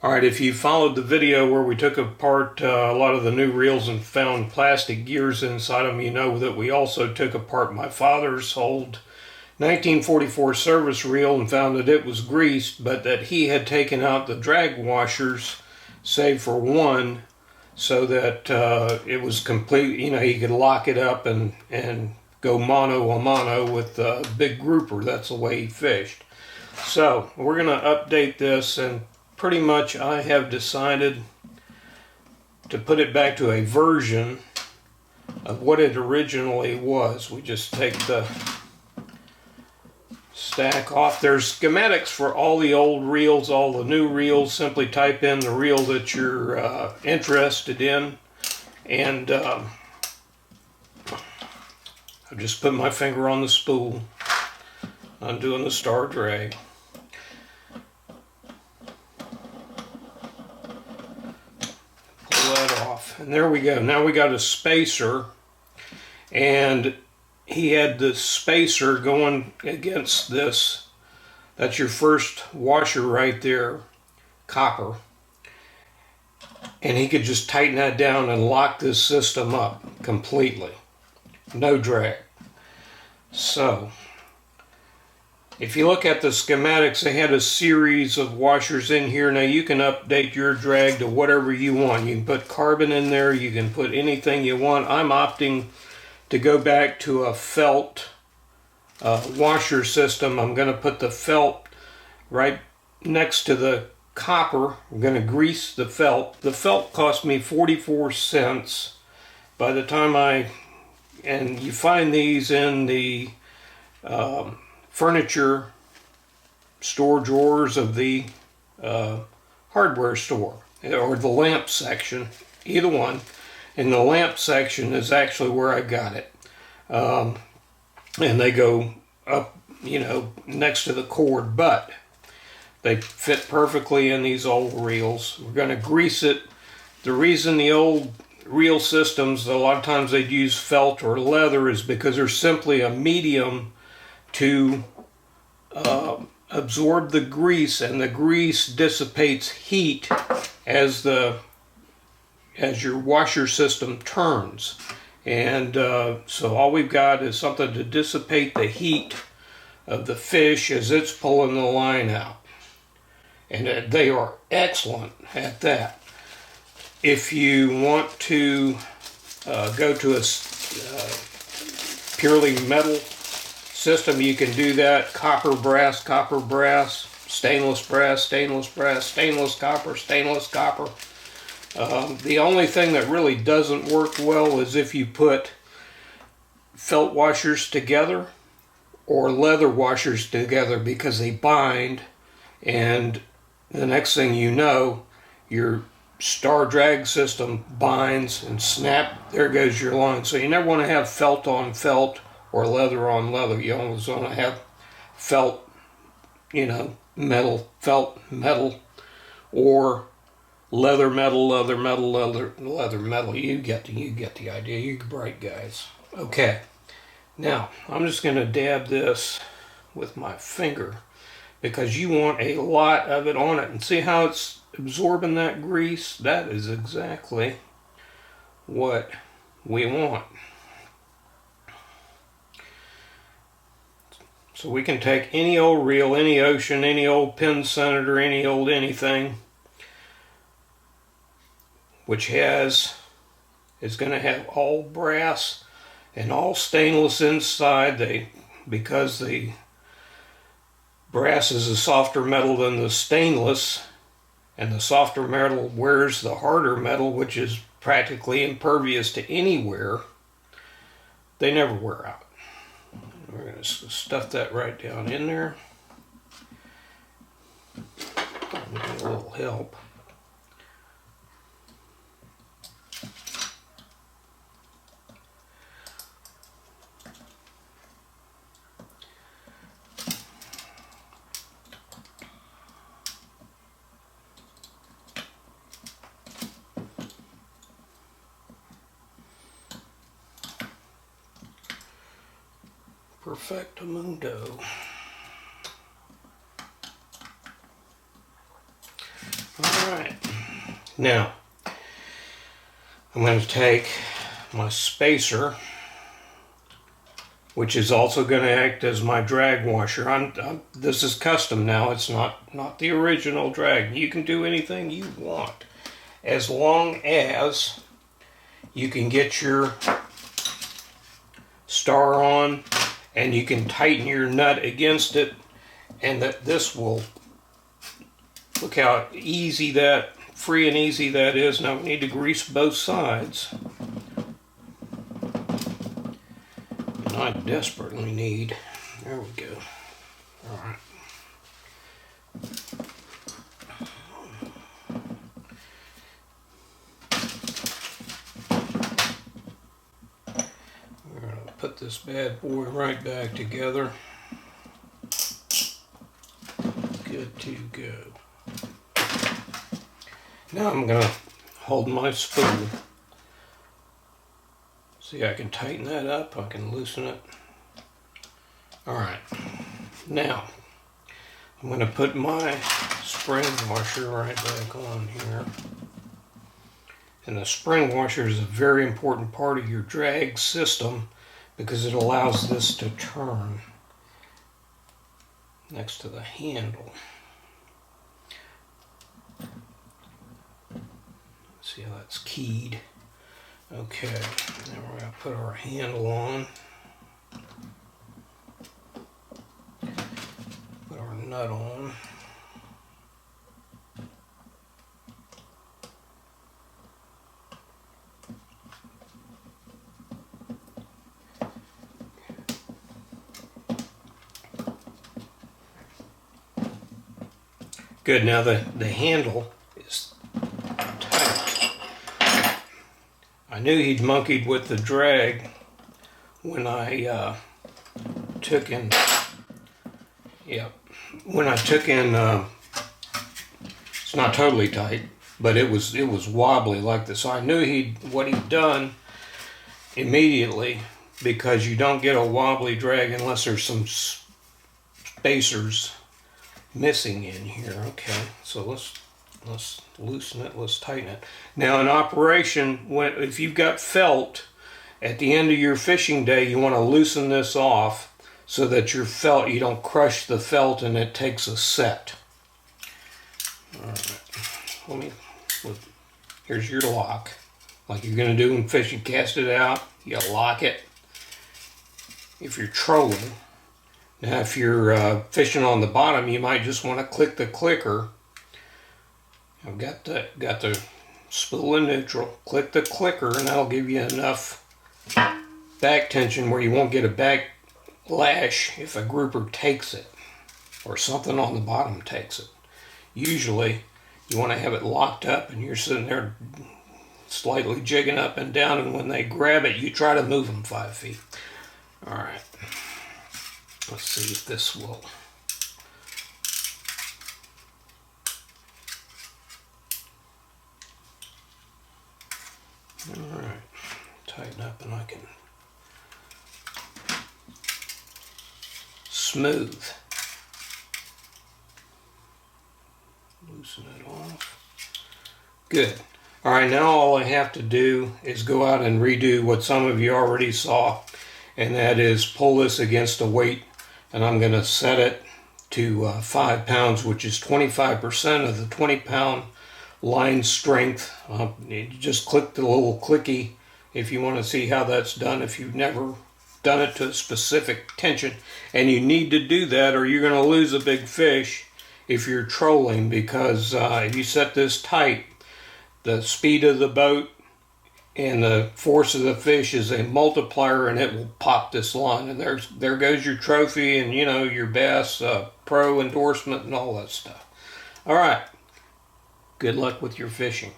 Alright, if you followed the video where we took apart a lot of the new reels and found plastic gears inside them, you know that we also took apart my father's old 1944 service reel and found that it was greased, but that he had taken out the drag washers, save for one, so that it was complete, you know, he could lock it up and go mano a mano with a big grouper. That's the way he fished. So we're going to update this, and pretty much I have decided to put it back to a version of what it originally was. We just take the stack off. There's schematics for all the old reels, all the new reels. Simply type in the reel that you're interested in, and I'll just put my finger on the spool. I'm doing the star drag. Pull that off, and there we go. Now we got a spacer, and he had the spacer going against this. That's your first washer right there, copper. And he could just tighten that down and lock this system up completely. No drag. So, if you look at the schematics, they had a series of washers in here. Now you can update your drag to whatever you want. You can put carbon in there, you can put anything you want. I'm opting to go back to a felt washer system. I'm going to put the felt right next to the copper. I'm going to grease the felt. The felt cost me 44 cents. By the time and you find these in the furniture store drawers of the hardware store, or the lamp section, either one. And the lamp section is actually where I got it. And they go up, you know, next to the cord, but they fit perfectly in these old reels. We're going to grease it. The reason the old reel systems, a lot of times they'd use felt or leather, is because they're simply a medium to absorb the grease, and the grease dissipates heat as your washer system turns. And so all we've got is something to dissipate the heat of the fish as it's pulling the line out. And they are excellent at that. If you want to go to a purely metal system, you can do that. Copper brass, stainless brass, stainless brass, stainless copper, stainless copper. The only thing that really doesn't work well is if you put felt washers together or leather washers together, because they bind, and the next thing you know, your star drag system binds and snap, there goes your line. So you never want to have felt on felt or leather on leather. You always want to have felt, you know, metal, felt, metal, or leather, metal, leather, metal, leather, metal. You get the idea. You bright guys. Okay. Now, I'm just going to dab this with my finger, because you want a lot of it on it. And see how it's absorbing that grease? That is exactly what we want. So we can take any old reel, any Ocean, any old Penn Senator, any old anything, which is going to have all brass and all stainless inside. Because the brass is a softer metal than the stainless, and the softer metal wears the harder metal, which is practically impervious to anywhere. They never wear out. We're going to stuff that right down in there. Get a little help. Perfectamundo. Alright, now I'm going to take my spacer, which is also going to act as my drag washer. This is custom now, it's not the original drag. You can do anything you want, as long as you can get your star on and you can tighten your nut against it, and that this will, look how easy that, free and easy that is. Now we need to grease both sides. And I desperately need, there we go. Alright. We're going to put this bad boy right back together. Good to go. Now I'm going to hold my spool. See, I can tighten that up, I can loosen it. Alright, now I'm going to put my spring washer right back on here. And the spring washer is a very important part of your drag system because it allows this to turn next to the handle. See how that's keyed. Okay, now we're going to put our handle on. Put our nut on. Good, now the handle is tight. I knew he'd monkeyed with the drag when I took in, it's not totally tight, but it was wobbly like this. So I knew what he'd done immediately, because you don't get a wobbly drag unless there's some spacers missing in here. Okay, so let's loosen it, let's tighten it. Now in operation, if you've got felt at the end of your fishing day, you want to loosen this off so that your felt, you don't crush the felt and it takes a set. Alright, here's your lock, like you're going to do in fishing. Cast it out, you lock it if you're trolling. Now if you're fishing on the bottom, you might just want to click the clicker. I've got the spool in neutral. Click the clicker and that'll give you enough back tension where you won't get a backlash if a grouper takes it or something on the bottom takes it. Usually you want to have it locked up and you're sitting there slightly jigging up and down, and when they grab it, you try to move them 5 feet. Alright. Let's see if this will. Alright, tighten up and I can smooth. Loosen it off. Good. Alright, now all I have to do is go out and redo what some of you already saw, and that is pull this against a weight. And I'm going to set it to 5 pounds, which is 25% of the 20-pound line strength. You just click the little clicky if you want to see how that's done, if you've never done it to a specific tension. And you need to do that or you're going to lose a big fish if you're trolling, because if you set this tight, the speed of the boat and the force of the fish is a multiplier, and it will pop this line. And there goes your trophy and, you know, your Bass Pro endorsement and all that stuff. All right. Good luck with your fishing.